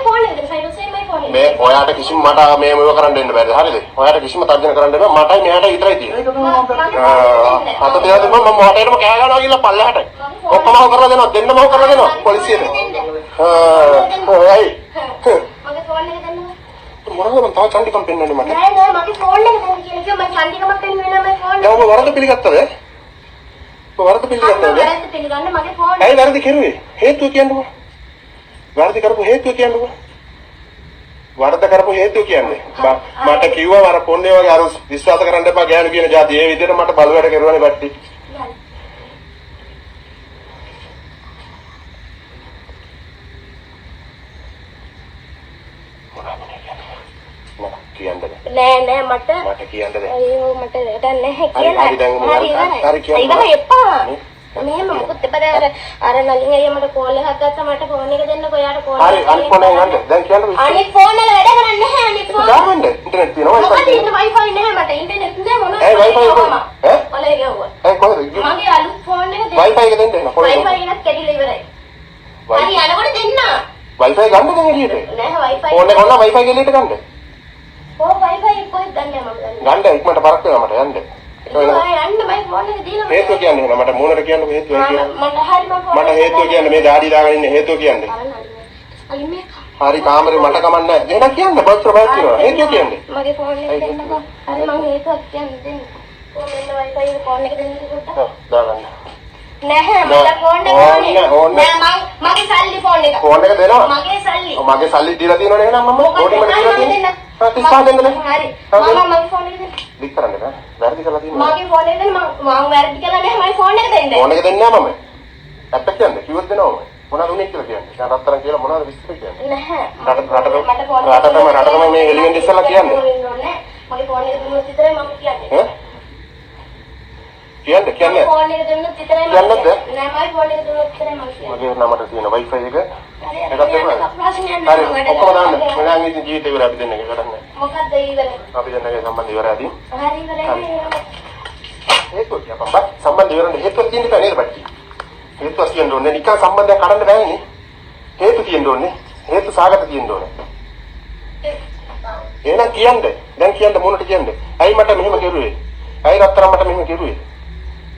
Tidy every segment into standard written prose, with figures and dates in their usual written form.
phone එකද? ෆයිරෝස්ගේ මයි phone එක. මේ ඔයාට කිසිම මට මේ මේව කරන්න දෙන්න බැරිද? හරිද? ඔයාට කිසිම තර්ජන කරන්න බෑ. මටයි මෙයාට විතරයි තියෙන්නේ. අත තියලා මම මොහොතේටම කෑ ගන්නවා කියලා පල්ලෙහාට. ඔක්කොම හො කරලා දෙනවා. දෙන්නම හො කරලා දෙනවා පොලිසියට. ඔයයි. මගේ phone එක දෙන්න. මොනවද මම තව චන්ඩිකම් පෙන්වන්නේ මට? නෑ මගේ phone එක දෙන්න කියලා කිව්වා. මම චන්ඩිකමක් පෙන්වන්න මගේ phone එක. දැන් ඔබ වරද පිළිගත්තද? ඔබ වරද පිළිගත්තද? වැරද්ද පිළිගන්න මගේ phone එක. ඇයි වැරදි කෙරුවේ? හේතුව කියන්නකෝ. වැරදි කරපු හේතුව කියන්නකෝ. වරද කරපු හේතුව කියන්නේ. මට කිව්වා අර පොන්නේ වගේ අර විශ්වාස කරන්න එපා ගෑනු කියන જાති. ඒ විදිහට මට බලවැඩ කරුවානේ බට්ටි. නෑ මට කියන්න දෙන්න. අයියෝ මට දැන් නැහැ කියලා. හරි කියන්න. ඒක එපා. මෙහෙම මොකද එපා අර නලින් අයියා මට කෝල් එකක් ගත්තා මට ෆෝන් එක දෙන්නකෝ යාට කෝල් හරි අනිත් ෆෝන් එක ගන්න. දැන් කියන්න විශ්වාස. අනිත් ෆෝන් වල වැඩ කරන්නේ නැහැ අනිත් ෆෝන්. ගන්න ඉන්ටර්නෙට් තියෙනවා වයිෆයි නැහැ මට ඉන්ටර්නෙට් නෑ මොනවද? ඒ වයිෆයි ඈ? ඔලේ ගවුවා. ඒ කොහෙද? මගේ අලුත් ෆෝන් එක දෙන්න. වයිෆයි එක දෙන්න එන්න. වයිෆයි එකත් කැඩිලා ඉවරයි. හරි යනකොට දෙන්න. වයිෆයි ගන්න දැන් එළියට. නෑ වයිෆයි. ෆෝන් එක ගන්න වයිෆයි එළියට ගන්න. වයිෆයි කොහෙද ගන්නේ මම ගන්න ඉක්මනට පරක් වෙනවා මට යන්න. යන්න මයි ෆෝන් එක දීලා හේතුව කියන්නේ නෑ මට මූණට කියන්න හේතුව කියන්නේ. මට හරි මට හේතුව කියන්නේ මේ ඩාඩි දාගෙන ඉන්න හේතුව කියන්නේ. අලි මේ හරි කාමරේ මට කමන්නේ නැහැ. එහෙනම් කියන්න බස්තර බයක් තියෙනවා. හේතුව කියන්නේ. මගේ ෆෝන් එක දෙන්නකෝ. හරි මම හේතුවක් කියන්න දෙන්න. කොහෙන්ද වයිෆයි එක ෆෝන් එක දෙන්න කිව්වොත්? ඔව් දාගන්න. නැහැ මට ෆෝන් එක ඕනේ. නෑ මගේ සල්ලි ෆෝන් එක. ෆෝන් එක දෙනවා. මගේ සල්ලි. ඔව් මගේ සල්ලි දීලා තියෙනවනේ එහෙනම් මම ඕනෙම දීලා තියෙනවා. තිස්සා දෙන්නද? හරි. මම මගේ ෆෝන් එක දෙන්න. ලික් කරන්න බෑ. වැරදි කරලා තියෙනවා. මගේ ෆෝන් එක දෙන්න මම වැරදි කළා නැහැ මගේ ෆෝන් එක දෙන්න. ෆෝන් එක දෙන්නේ නැහැ මම. ඇප් එක කියන්නේ කිව්වොත් දෙනවා මම. මොනවද උනේ කියලා කියන්නේ. දැන් රත්තරන් කියලා මොනවද විස්තර කියන්නේ. නැහැ. රටම මේ එළියෙන් ඉස්සලා කියන්නේ. මගේ ෆෝන් එක දුන්නොත් විතරයි මම කියන්නේ. කියන්නේ ෆෝන් එක දුන්නොත් විතරයි මම කියන්නේ. නෑ මගේ ෆෝන් එක දුන්නොත් විතරයි මම කියන්නේ. මගේ නමට තියෙන වයිෆයි එක එකක් ප්‍රශ්නයක් හරි ඔක්කොම දාන්න. මම ඉතින් ජීවිතේ ඉවර අපි දෙන්නගේ කරන්නේ. මොකක්ද ඉවරයි? අපි දෙන්නගේ සම්බන්ධ ඉවරයි. හරි ඉවරයි. හේතුව කියපන් බා සම්බන්ධ ඉවරනේ හේතුව තියෙන්න බෑ නේද බට්ටි? හේතුව තියෙන්න ඕනේ නිකන් සම්බන්ධයක් කඩන්න බෑනේ. හේතු තියෙන්න ඕනේ. හේතු සාගත තියෙන්න ඕනේ. එහෙනම් කියන්නේ. දැන් කියන්න මොනට කියන්නේ? ඇයි මට මෙහෙම කෙරුවේ? ඇයි රත්තරන් මට මෙහෙම කෙරුවේ?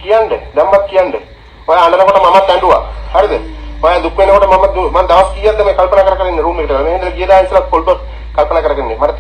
කියන්නේ. දැම්මත් කියන්නේ. ඔය අඬනකොට මමත් ඇඬුවා. හරිද? ඔය දුක් වෙනකොට මම දවස් කීයක්ද මේ කල්පනා කර කර ඉන්නේ රූම් එකට. මෙහෙන්ද ගිය දා ඉස්සලා පොල්බ කල්පනා කරගෙන ඉන්නේ. මට